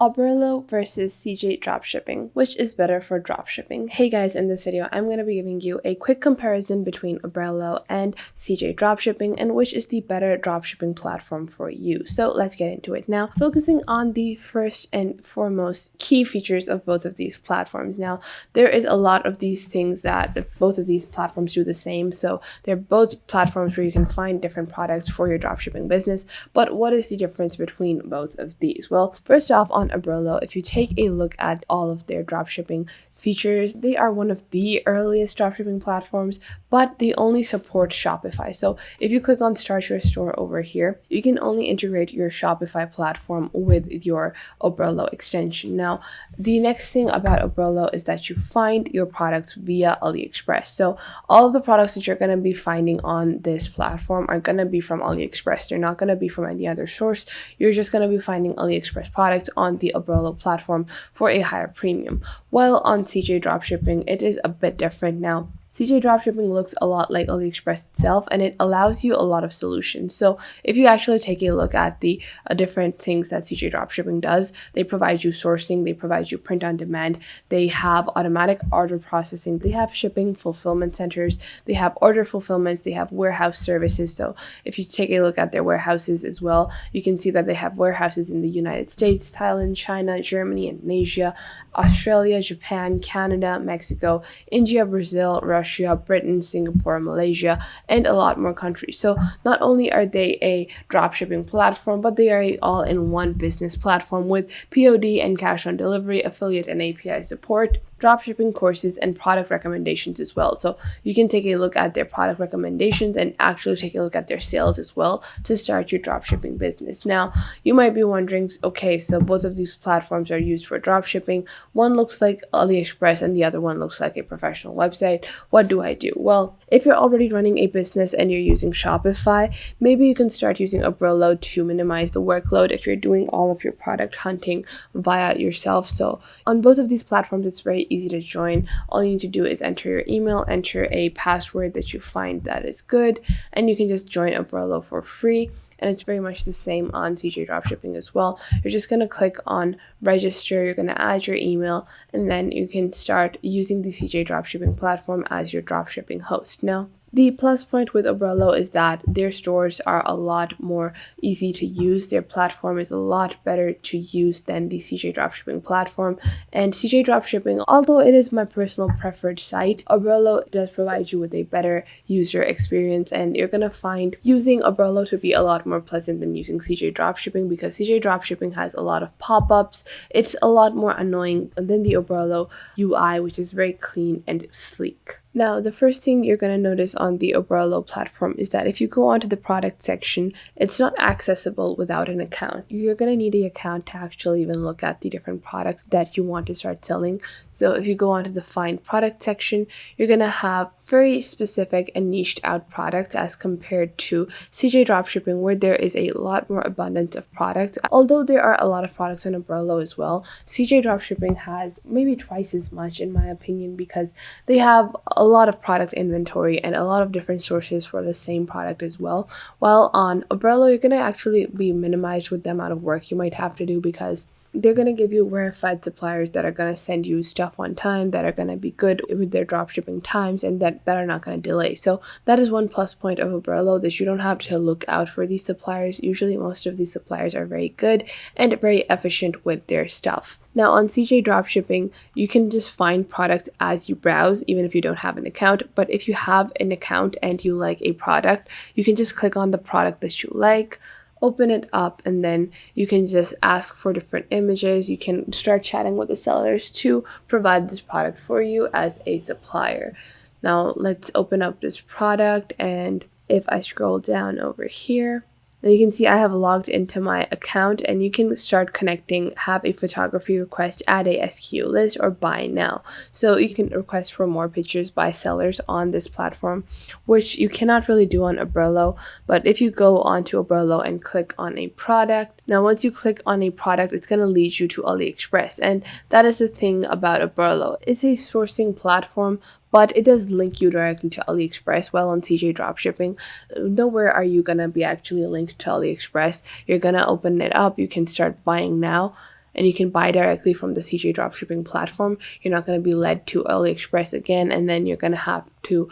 Oberlo versus CJ dropshipping. Which is better for dropshipping? Hey guys, in this video, I'm going to be giving you a quick comparison between Oberlo and CJ dropshipping and which is the better dropshipping platform for you. So let's get into it now. Focusing on the first and foremost key features of both of these platforms. Now, there is a lot of these things that both of these platforms do the same. So they're both platforms where you can find different products for your dropshipping business. But what is the difference between both of these? Well, first off, on Oberlo, if you take a look at all of their dropshipping features, they are one of the earliest dropshipping platforms, but they only support Shopify. So if you click on Start Your Store over here, you can only integrate your Shopify platform with your Oberlo extension. Now, the next thing about Oberlo is that you find your products via AliExpress. So all of the products that you're going to be finding on this platform are going to be from AliExpress. They're not going to be from any other source. You're just going to be finding AliExpress products on the Oberlo platform for a higher premium. While on CJ dropshipping, it is a bit different. Now, CJ dropshipping looks a lot like AliExpress itself, and it allows you a lot of solutions. So if you actually take a look at the different things that CJ dropshipping does, they provide you sourcing, they provide you print on demand, they have automatic order processing, they have shipping fulfillment centers, they have order fulfillments, they have warehouse services. So if you take a look at their warehouses as well, you can see that they have warehouses in the United States, Thailand, China, Germany, Indonesia, Australia, Japan, Canada, Mexico, India, Brazil, Russia, Britain, Singapore, Malaysia, and a lot more countries. So not only are they a dropshipping platform, but they are a all-in-one business platform with POD and cash on delivery, affiliate and API support, dropshipping courses, and product recommendations as well. So you can take a look at their product recommendations and actually take a look at their sales as well to start your dropshipping business. Now, you might be wondering, okay, so both of these platforms are used for dropshipping. One looks like AliExpress and the other one looks like a professional website. What do I do? Well, if you're already running a business and you're using Shopify, maybe you can start using Oberlo to minimize the workload if you're doing all of your product hunting via yourself. So on both of these platforms, it's very easy to join. All you need to do is enter your email, enter a password that you find that is good, and you can just join Oberlo for free. And it's very much the same on CJ dropshipping as well. You're just going to click on register, you're going to add your email, and then you can start using the CJ dropshipping platform as your dropshipping host. Now, the plus point with Oberlo is that their stores are a lot more easy to use. Their platform is a lot better to use than the CJ dropshipping platform. And CJ dropshipping, although it is my personal preferred site, Oberlo does provide you with a better user experience, and you're going to find using Oberlo to be a lot more pleasant than using CJ dropshipping because CJ dropshipping has a lot of pop-ups. It's a lot more annoying than the Oberlo UI, which is very clean and sleek. Now, the first thing you're going to notice on the Oberlo platform is that if you go onto the product section, it's not accessible without an account. You're going to need an account to actually even look at the different products that you want to start selling. So if you go onto the Find Product section, you're going to have very specific and niched out products as compared to CJ dropshipping, where there is a lot more abundance of products. Although there are a lot of products on Oberlo as well, CJ dropshipping has maybe twice as much in my opinion because they have a lot of product inventory and a lot of different sources for the same product as well. While on Oberlo, you're going to actually be minimized with the amount of work you might have to do because they're going to give you verified suppliers that are going to send you stuff on time, that are going to be good with their dropshipping times, and that are not going to delay. So that is one plus point of Oberlo, that you don't have to look out for these suppliers. Usually most of these suppliers are very good and very efficient with their stuff. Now on CJ dropshipping, you can just find products as you browse, even if you don't have an account. But if you have an account and you like a product, you can just click on the product that you like, open it up, and then you can just ask for different images. You can start chatting with the sellers to provide this product for you as a supplier. Now let's open up this product, and if I scroll down over here, then you can see I have logged into my account, and you can start connecting, have a photography request, add a SKU list, or buy now. So you can request for more pictures by sellers on this platform, which you cannot really do on Oberlo. But if you go onto Oberlo and click on a product, now once you click on a product, it's going to lead you to AliExpress. And that is the thing about Oberlo. It's a sourcing platform, but it does link you directly to AliExpress. While on CJ dropshipping, nowhere are you going to be actually linked to AliExpress. You're going to open it up. You can start buying now. and you can buy directly from the CJ dropshipping platform. You're not going to be led to AliExpress again, and then you're going to have to,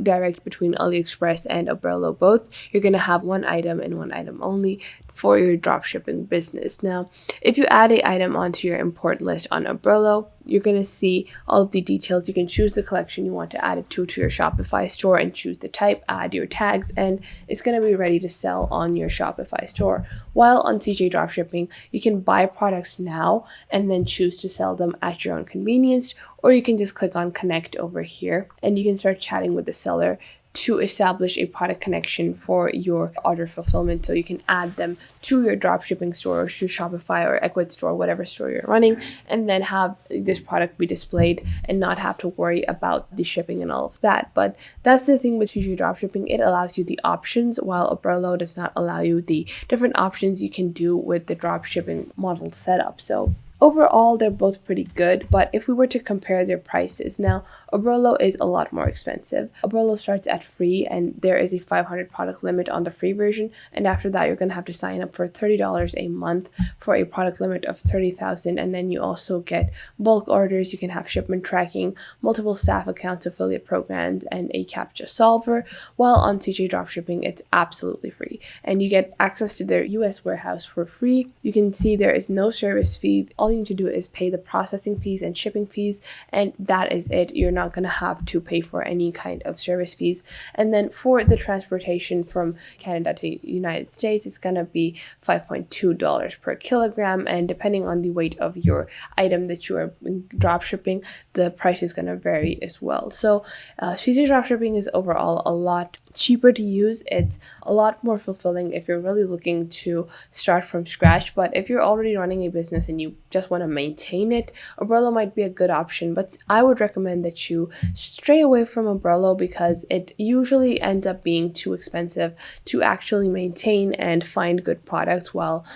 direct between AliExpress and Oberlo both. You're going to have one item and one item only for your dropshipping business. Now, if you add a item onto your import list on Oberlo, you're going to see all of the details. You can choose the collection you want to add it to your Shopify store and choose the type, add your tags, and it's going to be ready to sell on your Shopify store. While on CJ Dropshipping, you can buy products now and then choose to sell them at your own convenience, or you can just click on connect over here and you can start chatting with the seller to establish a product connection for your order fulfillment, so you can add them to your dropshipping store or to Shopify or Ecwid store, whatever store you're running, and then have this product be displayed and not have to worry about the shipping and all of that. But that's the thing with CJ dropshipping, it allows you the options, while Oberlo does not allow you the different options you can do with the dropshipping model setup. So overall, they're both pretty good, but if we were to compare their prices, now Oberlo is a lot more expensive. Oberlo starts at free, and there is a 500 product limit on the free version, and after that you're going to have to sign up for $30 a month for a product limit of 30,000, and then you also get bulk orders, you can have shipment tracking, multiple staff accounts, affiliate programs, and a CAPTCHA solver. While on CJ Dropshipping, it's absolutely free, and you get access to their US warehouse for free. You can see there is no service fee. All you need to do is pay the processing fees and shipping fees, and that is it. You're not going to have to pay for any kind of service fees. And then for the transportation from Canada to United States, it's going to be $5.2 per kilogram, and depending on the weight of your item that you are drop shipping, the price is going to vary as well. So CJ dropshipping is overall a lot cheaper to use. It's a lot more fulfilling if you're really looking to start from scratch, but if you're already running a business and you just want to maintain it, Oberlo might be a good option. But I would recommend that you stray away from Oberlo because it usually ends up being too expensive to actually maintain and find good products,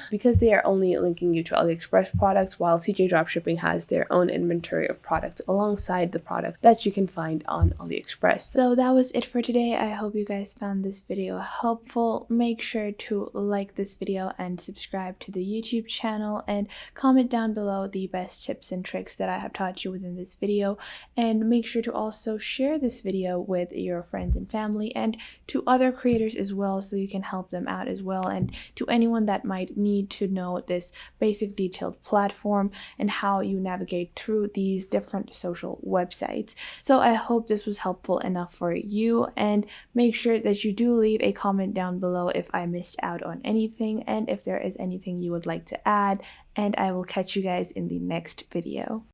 because they are only linking you to AliExpress products, while CJ Dropshipping has their own inventory of products alongside the products that you can find on AliExpress. So that was it for today. I hope you guys found this video helpful. Make sure to like this video and subscribe to the YouTube channel, and comment down below the best tips and tricks that I have taught you within this video, and make sure to also share this video with your friends and family and to other creators as well, so you can help them out as well, and to anyone that might need to know this basic detailed platform and how you navigate through these different social websites. So I hope this was helpful enough for you, and make sure that you do leave a comment down below if I missed out on anything and if there is anything you would like to add, and I will catch you guys in the next video.